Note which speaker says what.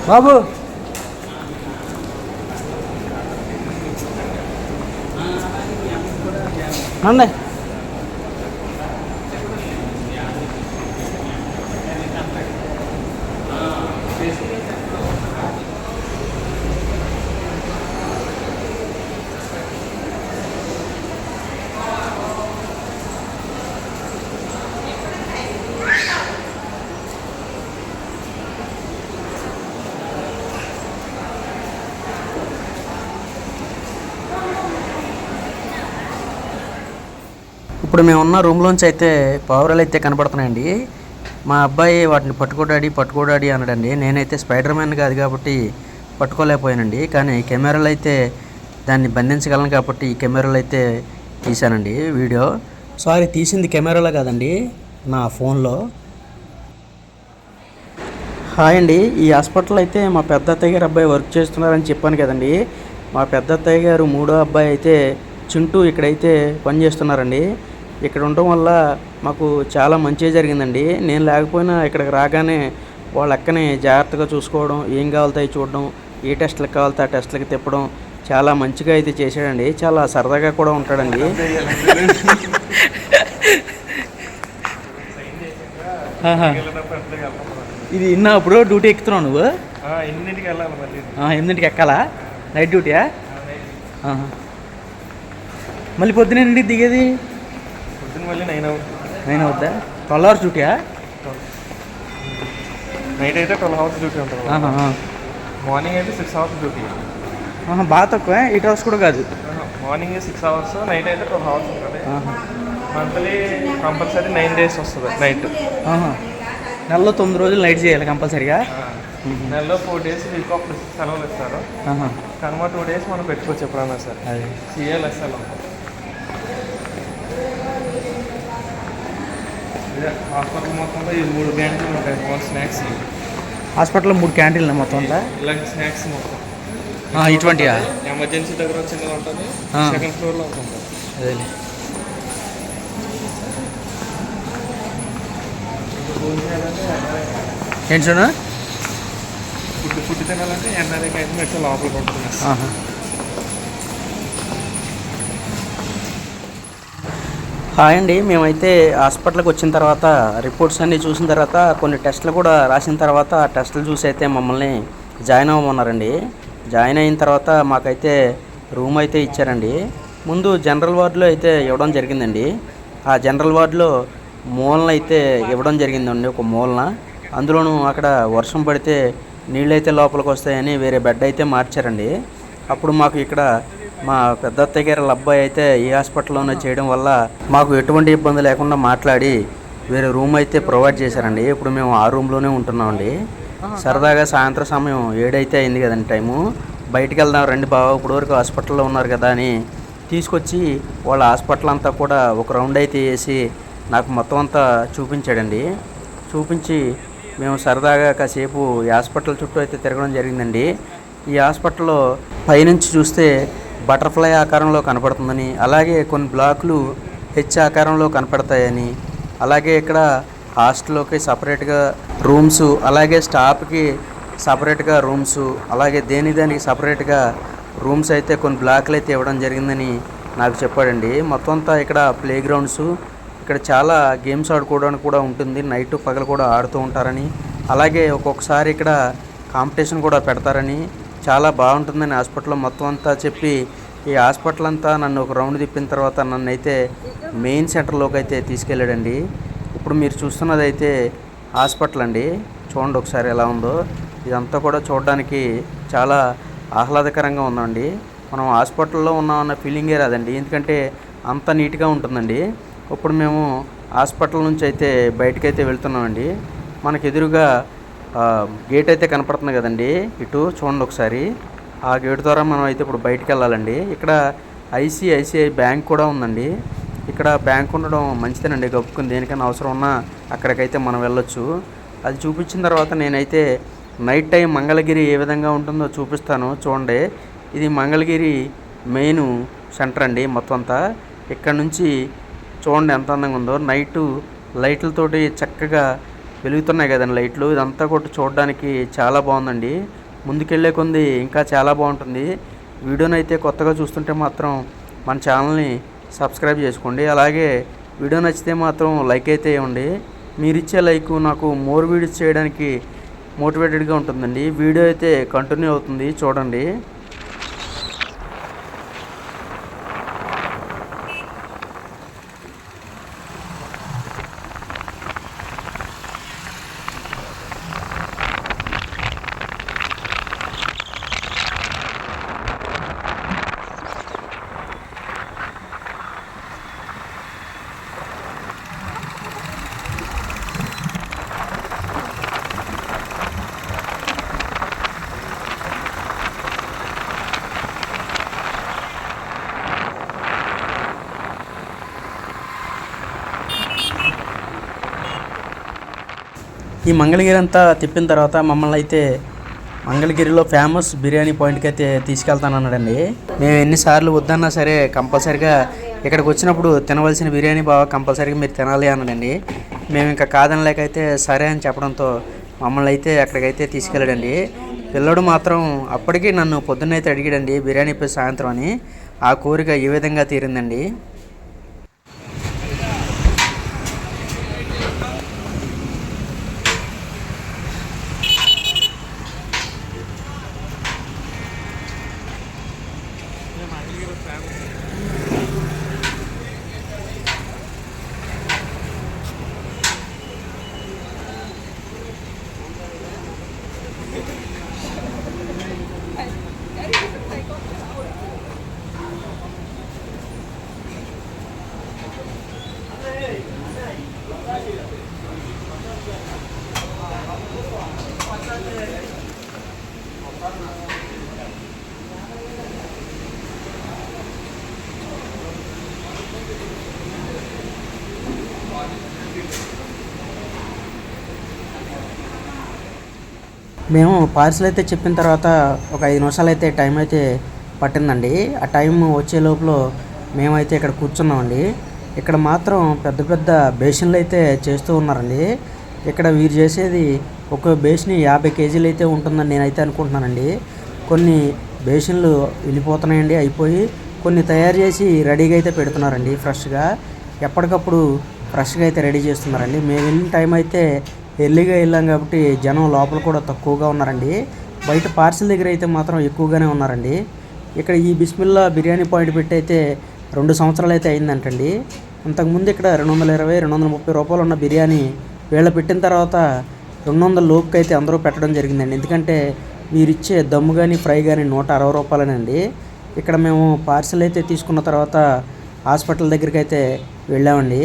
Speaker 1: బాబు అండి ఇప్పుడు మేమున్న రూమ్లోంచి అయితే పావురాలు అయితే కనపడుతున్నాయండి. మా అబ్బాయి వాటిని పట్టుకోడాడి అన్నాడండి. నేనైతే స్పైడర్ మ్యాన్ కాదు కాబట్టి పట్టుకోలేకపోయానండి. కానీ కెమెరాలు అయితే దాన్ని బంధించగలను కాబట్టి ఈ కెమెరాలు అయితే తీశానండి వీడియో. సారీ, తీసింది కెమెరాలో కాదండి, నా ఫోన్లో. హాయ్ అండి, ఈ హాస్పిటల్ అయితే మా పెద్ద అత్తయ్య గారు అబ్బాయి వర్క్ చేస్తున్నారని చెప్పాను కదండి. మా పెద్ద అత్తయ్య గారు మూడో అబ్బాయి అయితే చింటూ ఇక్కడైతే పని చేస్తున్నారండి. ఇక్కడ ఉండటం వల్ల మాకు చాలా మంచిగా జరిగిందండి. నేను లేకపోయినా ఇక్కడికి రాగానే వాళ్ళ అక్కని జాగ్రత్తగా చూసుకోవడం, ఏం కావాలితే చూడడం, ఏ టెస్టులకు కావాలితే ఆ టెస్టులకి తిప్పడం చాలా మంచిగా అయితే చేశాడండి. చాలా సరదాగా కూడా ఉంటాడండి. ఇది అప్పుడు డ్యూటీ ఎక్కుతున్నావు నువ్వు?
Speaker 2: 8ంటికి వెళ్ళాలి.
Speaker 1: 8ంటికి ఎక్కాలా? నైట్ డ్యూటీయా? మళ్ళీ పొద్దున దిగేది?
Speaker 2: పొద్దున మళ్ళీ 9
Speaker 1: అవుద్దా? 12 hours డ్యూటీయా?
Speaker 2: నైట్ అయితే 12 hours డ్యూటీ ఉంటుంది. మార్నింగ్ అయితే 6 hours డ్యూటీ.
Speaker 1: బాగా తక్కువ, 8 hours కూడా కాదు.
Speaker 2: మార్నింగ్ 6 hours, నైట్ అయితే 12 hours ఉంటుంది. మంత్లీ కంపల్సరీ 9 days వస్తుంది నైట్.
Speaker 1: నెలలో 9 రోజులు నైట్ చేయాలి కంపల్సరీగా.
Speaker 2: నెలలో 4 days వీక్ ఆఫ్ సెలవులు ఇస్తారు. కనుమ 2 days మనం పెట్టుకోవచ్చు ఎప్పుడన్నా సార్. అది సిఎల్ఎస్ సెలవు. హాస్పిటల్ మొత్తంలో ఈ 3 క్యాంటీన్లు ఉంటాయి. స్నాక్స్
Speaker 1: హాస్పిటల్లో 3 క్యాంటీన్లు మొత్తం అంతా
Speaker 2: ఇలాంటి స్నాక్స్ మొత్తం
Speaker 1: ఇటువంటివా?
Speaker 2: ఎమర్జెన్సీ దగ్గర చిన్నగా ఉంటుంది, సెకండ్ ఫ్లోర్లో ఉంటుంది.
Speaker 1: అదే ఏంటి చూడ
Speaker 2: ఫుడ్ తినాలంటే ఎన్ఆర్ఐ క్యాంటీన్ అయితే లోపలికి ఉంటుంది.
Speaker 1: హాయ్ అండి, మేమైతే హాస్పిటల్కి వచ్చిన తర్వాత రిపోర్ట్స్ అన్నీ చూసిన తర్వాత కొన్ని టెస్టులు కూడా రాసిన తర్వాత ఆ టెస్టులు చూసి అయితే మమ్మల్ని జాయిన్ అవ్వమన్నారండి. జాయిన్ అయిన తర్వాత మాకైతే రూమ్ అయితే ఇచ్చారండి. ముందు జనరల్ వార్డులో అయితే ఇవ్వడం జరిగిందండి. ఆ జనరల్ వార్డులో మూలన అయితే ఇవ్వడం జరిగిందండి, ఒక మూలన. అందులోనూ అక్కడ వర్షం పడితే నీళ్ళైతే లోపలికి వస్తాయని వేరే బెడ్ అయితే మార్చారండి. అప్పుడు మాకు ఇక్కడ మా పెద్ద అత్తయ్య గారి అబ్బాయి అయితే ఈ హాస్పిటల్లోనే చేయడం వల్ల మాకు ఎటువంటి ఇబ్బంది లేకుండా మాట్లాడి వేరే రూమ్ అయితే ప్రొవైడ్ చేశారండి. ఇప్పుడు మేము ఆ రూమ్లోనే ఉంటున్నామండి. సరదాగా సాయంత్రం సమయం 7 అయితే అయింది కదండి టైము. బయటికి వెళ్దాం రండి బావ, ఇప్పుడు వరకు హాస్పిటల్లో ఉన్నారు కదా అని తీసుకొచ్చి వాళ్ళ హాస్పిటల్ అంతా కూడా ఒక రౌండ్ అయితే వేసి నాకు మొత్తం అంతా చూపించాడండి. చూపించి మేము సరదాగా కాసేపు ఈ హాస్పిటల్ చుట్టూ అయితే తిరగడం జరిగిందండి. ఈ హాస్పిటల్లో పైనుంచి చూస్తే బటర్ఫ్లై ఆకారంలో కనపడుతుందని, అలాగే కొన్ని బ్లాకులు హెచ్ ఆకారంలో కనపడతాయని, అలాగే ఇక్కడ హాస్టల్లోకి సపరేట్గా రూమ్స్, అలాగే స్టాఫ్కి సపరేట్గా రూమ్స్, అలాగే దానికి సపరేట్గా రూమ్స్ అయితే కొన్ని బ్లాక్లు అయితే ఇవ్వడం జరిగిందని నాకు చెప్పాడండి. మొత్తం అంతా ఇక్కడ ప్లే గ్రౌండ్స్, ఇక్కడ చాలా గేమ్స్ ఆడుకోవడానికి కూడా ఉంటుంది. నైట్ పగలు కూడా ఆడుతూ ఉంటారని, అలాగే ఒక్కొక్కసారి ఇక్కడ కాంపిటీషన్ కూడా పెడతారని, చాలా బాగుంటుందని హాస్పిటల్లో మొత్తం అంతా చెప్పి ఈ హాస్పిటల్ అంతా నన్ను ఒక రౌండ్ తిప్పిన తర్వాత నన్ను అయితే మెయిన్ సెంటర్లోకి అయితే తీసుకెళ్ళాడండి. ఇప్పుడు మీరు చూస్తున్నది అయితే హాస్పిటల్ అండి. చూడండి ఒకసారి ఎలా ఉందో. ఇదంతా కూడా చూడడానికి చాలా ఆహ్లాదకరంగా ఉందండి. మనం హాస్పిటల్లో ఉన్నామన్న ఫీలింగే రాదండి, ఎందుకంటే అంత నీట్గా ఉంటుందండి. ఇప్పుడు మేము హాస్పిటల్ నుంచి అయితే బయటకైతే వెళ్తున్నామండి. మనకు ఎదురుగా గేట్ అయితే కనపడుతుంది కదండి, ఇటు చూడండి ఒకసారి. ఆ గేట్ ద్వారా మనం అయితే ఇప్పుడు బయటికి వెళ్ళాలండి. ఇక్కడ ఐసిఐసిఐ బ్యాంక్ కూడా ఉందండి. ఇక్కడ బ్యాంక్ ఉండడం మంచిదేనండి, గప్పుకుని దేనికైనా అవసరం ఉన్నా అక్కడికైతే మనం వెళ్ళొచ్చు. అది చూపించిన తర్వాత నేనైతే నైట్ టైం మంగళగిరి ఏ విధంగా ఉంటుందో చూపిస్తాను చూడండి. ఇది మంగళగిరి మెయిన్ సెంటర్ అండి మొత్తం అంతా. ఇక్కడ నుంచి చూడండి ఎంత అందంగా ఉందో. నైటు లైట్లతోటి చక్కగా వెలుగుతున్నాయి కదండి లైట్లు, ఇదంతా కూడా చూడడానికి చాలా బాగుందండి. ముందుకెళ్ళే కొంది ఇంకా చాలా బాగుంటుంది. వీడియోని అయితే కొత్తగా చూస్తుంటే మాత్రం మన ఛానల్ని సబ్స్క్రైబ్ చేసుకోండి. అలాగే వీడియో నచ్చితే మాత్రం లైక్ అయితే ఇవ్వండి. మీరు ఇచ్చే లైక్ నాకు మోర్ వీడియోస్ చేయడానికి మోటివేటెడ్గా ఉంటుందండి. వీడియో అయితే కంటిన్యూ అవుతుంది, చూడండి. ఈ మంగళగిరి అంతా తిప్పిన తర్వాత మమ్మల్ని అయితే మంగళగిరిలో ఫేమస్ బిర్యానీ పాయింట్కి అయితే తీసుకెళ్తానన్నాడండి. మేము ఎన్నిసార్లు వద్దన్నా సరే కంపల్సరీగా ఇక్కడికి వచ్చినప్పుడు తినవలసిన బిర్యానీ బాగా కంపల్సరీగా మీరు తినాలి అన్నాడండి. మేము ఇంకా కాదనలేకైతే సరే అని చెప్పడంతో మమ్మల్ని అయితే అక్కడికైతే తీసుకెళ్ళాడండి. పిల్లడు మాత్రం అప్పటికి నన్ను పొద్దున్నైతే అడిగాడండి బిర్యానీ పై సాయంత్రం అని. ఆ కోరిక ఈ విధంగా తీరిందండి. మేము పార్సిల్ అయితే చెప్పిన తర్వాత ఒక 5 నిమిషాలు అయితే టైం అయితే పట్టిందండి. ఆ టైం వచ్చే లోపల మేమైతే ఇక్కడ కూర్చున్నామండి. ఇక్కడ మాత్రం పెద్ద పెద్ద బేషన్లు అయితే చేస్తూ ఉన్నారండి. ఇక్కడ వీరు చేసేది ఒక బేషన్ని 50 కేజీలు అయితే ఉంటుందని నేనైతే అనుకుంటున్నానండి. కొన్ని బేషన్లు వెళ్ళిపోతున్నాయండి అయిపోయి, కొన్ని తయారు చేసి రెడీగా అయితే పెడుతున్నారండి. ఫ్రెష్గా ఎప్పటికప్పుడు ఫ్రెష్గా అయితే రెడీ చేస్తున్నారండి. మేము వెళ్ళిన టైం అయితే ఎర్లీగా వెళ్ళాం కాబట్టి జనం లోపల కూడా తక్కువగా ఉన్నారండి. బయట పార్సిల్ దగ్గర అయితే మాత్రం ఎక్కువగానే ఉన్నారండి. ఇక్కడ ఈ బిస్మిల్లా బిర్యానీ పాయింట్ పెట్టి అయితే 2 సంవత్సరాలు అయితే అయిందంటండి. అంతకుముందు ఇక్కడ 220, 230 రూపాయలు ఉన్న బిర్యానీ వీళ్ళ పెట్టిన తర్వాత 200 లోపుకి అయితే అందరూ పెట్టడం జరిగిందండి. ఎందుకంటే వీరిచ్చే దమ్ము కానీ ఫ్రై కానీ 160 రూపాయలేనండి. ఇక్కడ మేము పార్సిల్ అయితే తీసుకున్న తర్వాత హాస్పిటల్ దగ్గరికి అయితే వెళ్ళామండి.